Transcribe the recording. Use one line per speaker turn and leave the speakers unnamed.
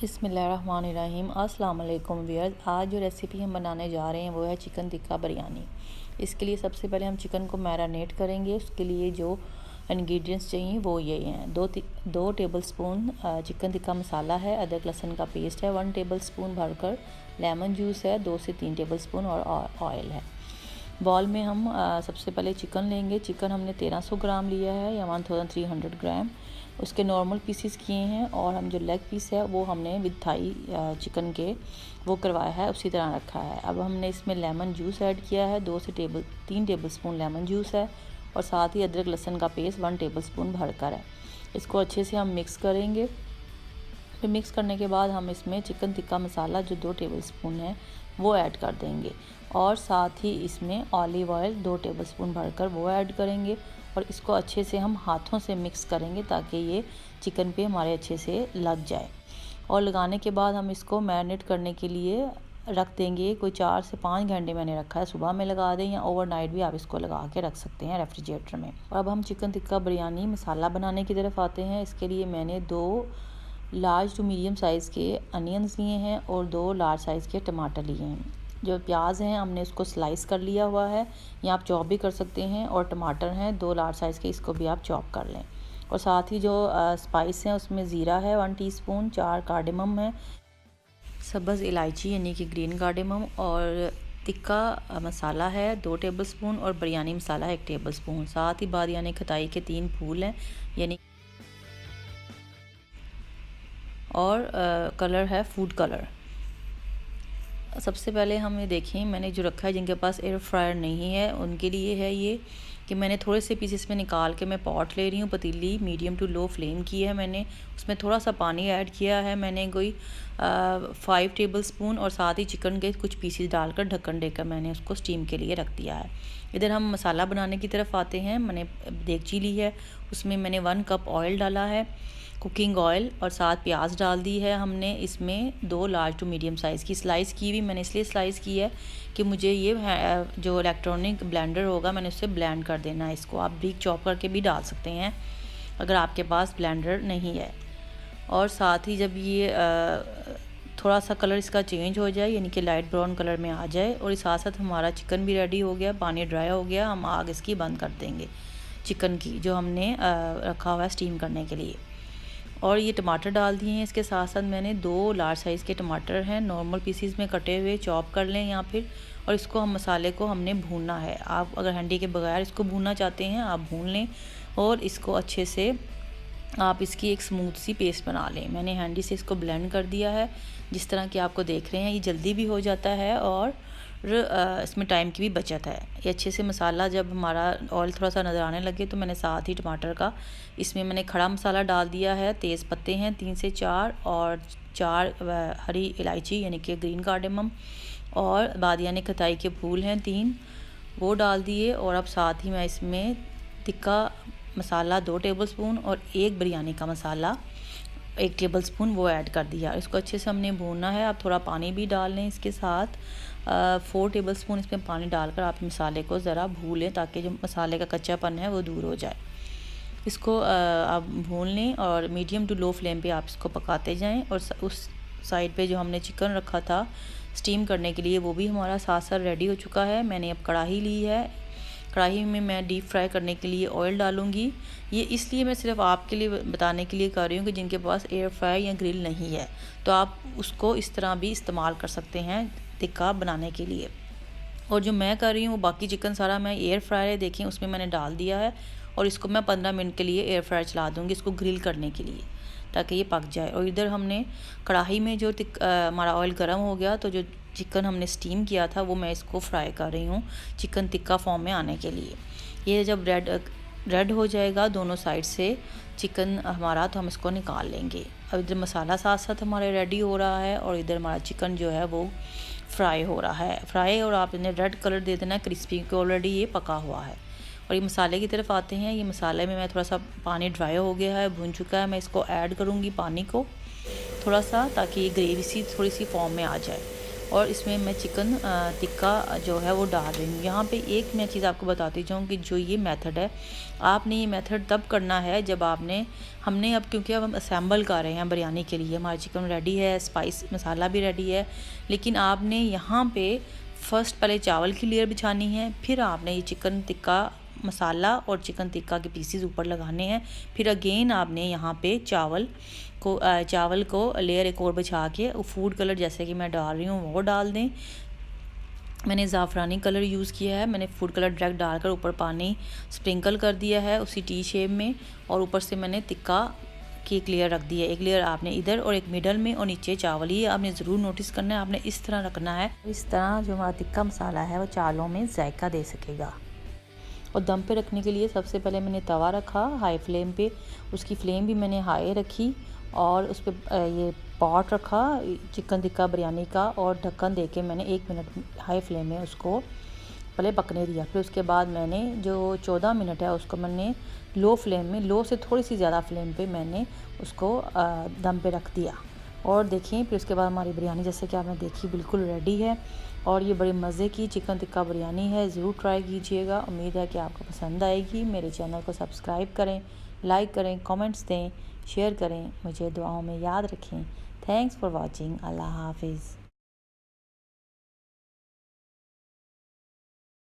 बिस्मिल्लाहिर्रहमानिर्रहीम। अस्सलाम वालेकुम व्यूअर्स। आज जो रेसिपी हम बनाने जा रहे हैं वो है चिकन टिक्का बिरयानी। इसके लिए सबसे पहले हम चिकन को मैरिनेट करेंगे। उसके लिए जो इंग्रेडिएंट्स चाहिए वो ये हैं। दो टेबलस्पून चिकन टिक्का मसाला है, अदरक लहसुन का पेस्ट है, 1 टेबलस्पून भरकर लेमन जूस है, 2 से 3 टेबलस्पून और ऑयल है। बॉल में हम सबसे पहले चिकन लेंगे। चिकन हमने 1300 ग्राम लिया है या 1300 ग्राम। उसके नॉर्मल पीसीस किए हैं और हम जो लेग पीस है वो हमने विद थाई चिकन के वो करवाया है, उसी तरह रखा है। अब हमने इसमें लेमन जूस ऐड किया है, 3 टेबलस्पून लेमन जूस है और साथ ही अदरक लहसुन का पेस्ट 1 टेबलस्पून भरकर है। इसको अच्छे से हम मिक्स करेंगे। फिर मिक्स करने के बाद हम इसमें चिकन टिक्का मसाला जो 2 टेबलस्पून है वो ऐड कर देंगे और साथ ही इसमें ऑलिव ऑयल 2 टेबलस्पून भरकर वो ऐड करेंगे और इसको अच्छे से हम हाथों से मिक्स करेंगे ताकि ये चिकन पे हमारे अच्छे से लग जाए। और लगाने के बाद हम इसको मैरिनेट करने के लिए रख देंगे। कोई 4 से 5 घंटे मैंने रखा है। सुबह में लगा दें या ओवरनाइट भी आप इसको लगा के रख सकते हैं रेफ्रिजरेटर में। अब हम चिकन टिक्का बिरयानी मसाला बनाने की तरफ आते हैं। इसके लिए मैंने 2 लार्ज टू मीडियम साइज़ के अनियंस लिए हैं और 2 लार्ज साइज़ के टमाटर लिए हैं। जो प्याज हैं हमने उसको स्लाइस कर लिया हुआ है या आप चॉप भी कर सकते हैं। और टमाटर हैं 2 लार्ज साइज़ के, इसको भी आप चॉप कर लें। और साथ ही जो स्पाइस हैं उसमें ज़ीरा है 1 टीस्पून, 4 कार्डेमम है, सब्ज़ इलायची यानी कि ग्रीन कार्डेमम, और टिक्का मसाला है 2 टेबलस्पून और बिरयानी मसाला है 1 टेबलस्पून। साथ ही बादियाने खताई के 3 फूल हैं यानी और कलर है फूड कलर। सबसे पहले हम ये देखें, मैंने जो रखा है जिनके पास एयर फ्रायर नहीं है उनके लिए है ये कि मैंने थोड़े से पीसेस में निकाल के मैं पॉट ले रही हूँ। पतीली मीडियम टू लो फ्लेम की है मैंने, उसमें थोड़ा सा पानी ऐड किया है मैंने कोई 5 टेबलस्पून और साथ ही चिकन के कुछ पीसेस डालकर ढक्कन देकर मैंने उसको स्टीम के लिए रख दिया है। इधर हम मसाला बनाने की तरफ आते हैं। मैंने देगची ली है, उसमें मैंने 1 कप ऑयल डाला है, कुकिंग ऑयल, और साथ प्याज डाल दी है हमने। इसमें 2 लार्ज टू मीडियम साइज़ की स्लाइस की हुई, मैंने इसलिए स्लाइस की है कि मुझे ये जो इलेक्ट्रॉनिक ब्लेंडर होगा मैंने उससे ब्लेंड कर देना है। इसको आप ब्रीक चॉप करके भी डाल सकते हैं अगर आपके पास ब्लेंडर नहीं है। और साथ ही जब ये थोड़ा सा कलर इसका चेंज हो जाए यानी कि लाइट ब्राउन कलर में आ जाए और इस साथ साथ हमारा चिकन भी रेडी हो गया, पानी ड्राई हो गया, हम आग इसकी बंद कर देंगे चिकन की जो हमने रखा हुआ है स्टीम करने के लिए। और ये टमाटर डाल दिए हैं। इसके साथ साथ मैंने 2 लार्ज साइज़ के टमाटर हैं नॉर्मल पीसीस में कटे हुए, चॉप कर लें या फिर, और इसको हम मसाले को हमने भूनना है। आप अगर हंडी के बगैर इसको भूनना चाहते हैं आप भून लें और इसको अच्छे से आप इसकी एक स्मूथ सी पेस्ट बना लें। मैंने हैंडी से इसको ब्लेंड कर दिया है जिस तरह कि आपको देख रहे हैं। ये जल्दी भी हो जाता है और इसमें टाइम की भी बचत है। ये अच्छे से मसाला जब हमारा ऑयल थोड़ा सा नज़र आने लगे तो मैंने साथ ही टमाटर का इसमें मैंने खड़ा मसाला डाल दिया है। तेज़ पत्ते हैं 3 से 4 और 4 हरी इलायची यानी कि ग्रीन कार्डेमम, और बादियाने खताई के फूल हैं 3, वो डाल दिए। और अब साथ ही मैं इसमें टिक्का मसाला 2 टेबलस्पून और 1 बिरयानी का मसाला 1 टेबलस्पून वो ऐड कर दिया। इसको अच्छे से हमने भूनना है। आप थोड़ा पानी भी डाल लें इसके साथ, 4 टेबलस्पून इसमें पानी डालकर आप मसाले को ज़रा भून लें ताकि जो मसाले का कच्चापन है वो दूर हो जाए। इसको आप भून लें और मीडियम टू लो फ्लेम पे आप इसको पकाते जाएं। और उस साइड पे जो हमने चिकन रखा था स्टीम करने के लिए वो भी हमारा साथ साथ रेडी हो चुका है। मैंने अब कढ़ाई ली है, कढ़ाई में मैं डीप फ्राई करने के लिए ऑयल डालूंगी। ये इसलिए मैं सिर्फ आपके लिए बताने के लिए कर रही हूँ कि जिनके पास एयर फ्राई या ग्रिल नहीं है तो आप उसको इस तरह भी इस्तेमाल कर सकते हैं टिक्का बनाने के लिए। और जो मैं कर रही हूँ बाकी चिकन सारा मैं एयर फ्रायर देखें उसमें मैंने डाल दिया है और इसको मैं 15 मिनट के लिए एयर फ्रायर चला दूँगी इसको ग्रिल करने के लिए ताकि ये पक जाए। और इधर हमने कढ़ाई में जो हमारा ऑयल गर्म हो गया तो जो चिकन हमने स्टीम किया था वो मैं इसको फ्राई कर रही हूँ चिकन टिक्का फॉर्म में आने के लिए। ये जब रेड हो जाएगा दोनों साइड से चिकन हमारा तो हम इसको निकाल लेंगे। अब इधर मसाला साथ साथ हमारे रेडी हो रहा है और इधर हमारा चिकन जो है वो फ्राई हो रहा है। फ्राई और आप इन्हें रेड कलर दे देना क्रिस्पी को, ऑलरेडी ये पका हुआ है। और ये मसाले की तरफ आते हैं। ये मसाले में मैं थोड़ा सा पानी ड्राई हो गया है, भून चुका है। मैं इसको ऐड करूँगी पानी को थोड़ा सा ताकि ये ग्रेवी सी थोड़ी सी फॉर्म में आ जाए। और इसमें मैं चिकन टिक्का जो है वो डाल रही हूँ। यहाँ पे एक मैं चीज़ आपको बताती जाऊँ कि जो ये मेथड है, आपने ये मेथड तब करना है जब हमने अब, क्योंकि अब हम असेंबल कर रहे हैं बिरयानी के लिए, हमारा चिकन रेडी है, स्पाइस मसाला भी रेडी है, लेकिन आपने यहाँ पे फ़र्स्ट पहले चावल की लेयर बिछानी है, फिर आपने ये चिकन टिक्का मसाला और चिकन टिक्का के पीसीज ऊपर लगाने हैं, फिर अगेन आपने यहाँ पे चावल को लेयर एक और बिछा के फूड कलर जैसे कि मैं डाल रही हूँ वो डाल दें। मैंने ज़ाफ़रानी कलर यूज़ किया है, मैंने फूड कलर डायरेक्ट डालकर ऊपर पानी स्प्रिंकल कर दिया है उसी टी शेप में, और ऊपर से मैंने टिक्का की एक लेयर रख दी है। एक लेयर आपने इधर और एक मिडल में और नीचे चावल, ये आपने ज़रूर नोटिस करना है, आपने इस तरह रखना है। इस तरह जो हमारा टिक्का मसाला है वो चावलों में जायका दे सकेगा। और दम पे रखने के लिए सबसे पहले मैंने तवा रखा हाई फ्लेम पे, उसकी फ्लेम भी मैंने हाई रखी और उस पर ये पॉट रखा चिकन टिक्का बिरयानी का, और ढक्कन दे के मैंने 1 मिनट हाई फ्लेम में उसको पहले पकने दिया। फिर उसके बाद मैंने जो 14 मिनट है उसको मैंने लो फ्लेम में, लो से थोड़ी सी ज़्यादा फ्लेम पे मैंने उसको दम पे रख दिया। और देखिए फिर उसके बाद हमारी बिरयानी जैसे कि आपने देखी बिल्कुल रेडी है, और ये बड़ी मज़े की चिकन टिक्का बिरयानी है। ज़रूर ट्राई कीजिएगा, उम्मीद है कि आपको पसंद आएगी। मेरे चैनल को सब्सक्राइब करें, लाइक करें, कमेंट्स दें, शेयर करें, मुझे दुआओं में याद रखें। Thanks for watching. अल्लाह हाफिज़।